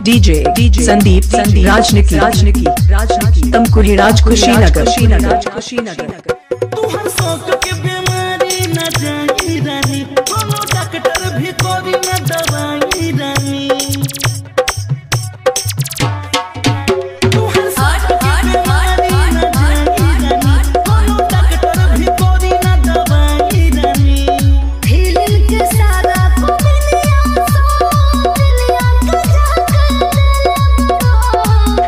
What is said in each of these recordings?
DJ Sandeep राजनिकी तमकुरी राज कुशीनगर। तुहर शौक के बीमारी न जाई रानी, कोनो डॉक्टर भी करी न दवाई रानी। तुहर शौक के बीमारी न जाई रानी, कोनो डॉक्टर भी करी न दवाई रानी। फीलिंग के सारा दुनिया का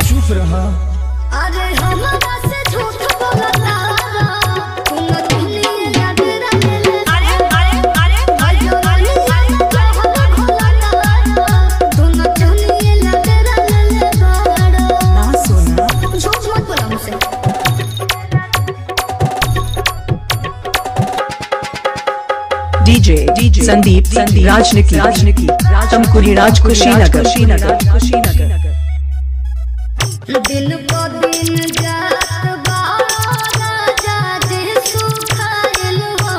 चुप रहा। अरे हमरा से झूठ बोलता तुम दुनिया याद रखेले। अरे तुम दुनिया याद रखेले बाड़ो। ना सोना झूठ मत बोला मुझसे। डीजे संदीप राजनिकी तमकुरी राज कुशीनगर। दिन को दिन जात बारा जाजे सुखाइल हो।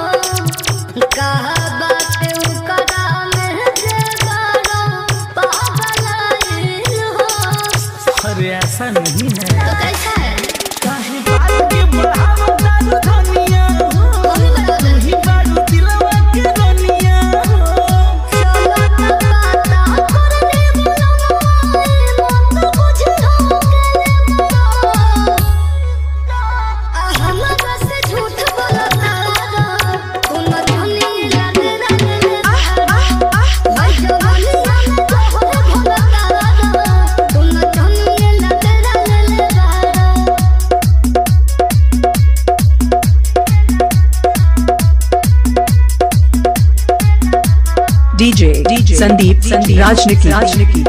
कहा बात उकरा में जे बारो पागलाइल हो। अरे ऐसा नहीं है। तो कैसा है? काहे बात के बढ़ावा दारू धनिया हो, मम्मी बता दे। ही बारू दिलवा के रनिया हो। चलो ना बाता करने बुलावा मत बुझो के बुला। हमरा से झूठ बोलता तुम दुनिया याद रखेले। भाई जवानी में तोहरे भोलता तुम दुनिया याद रखेले बाड़ो। डीजे संदीप राजनिकी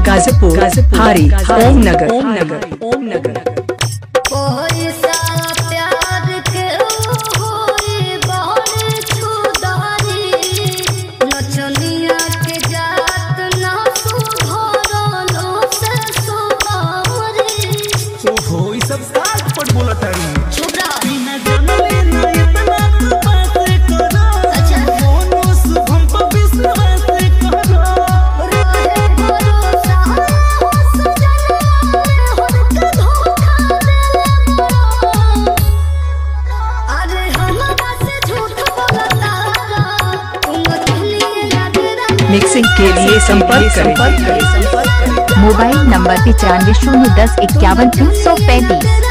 गाजीपुर हारी ओमनगर। कोई सा प्यार के होई बहुत छुदारी। नचनिया के जात ना सुधरलो से सुधारी। ओहो ई सब साथ पट बोला तारी। चुप रहो। बिना जानले ना इतना तू बात करो। अच्छा। मोनो शुभम पर विश्वास करो। रहे भरोसा हो सजना होत धोखा देले बड़ो। अरे हमरा से झूठ बोलता तुम दुनिया याद रखेले। मिक्सिंग के लिए संपर्क करें। Mobile number 95 010 51 335।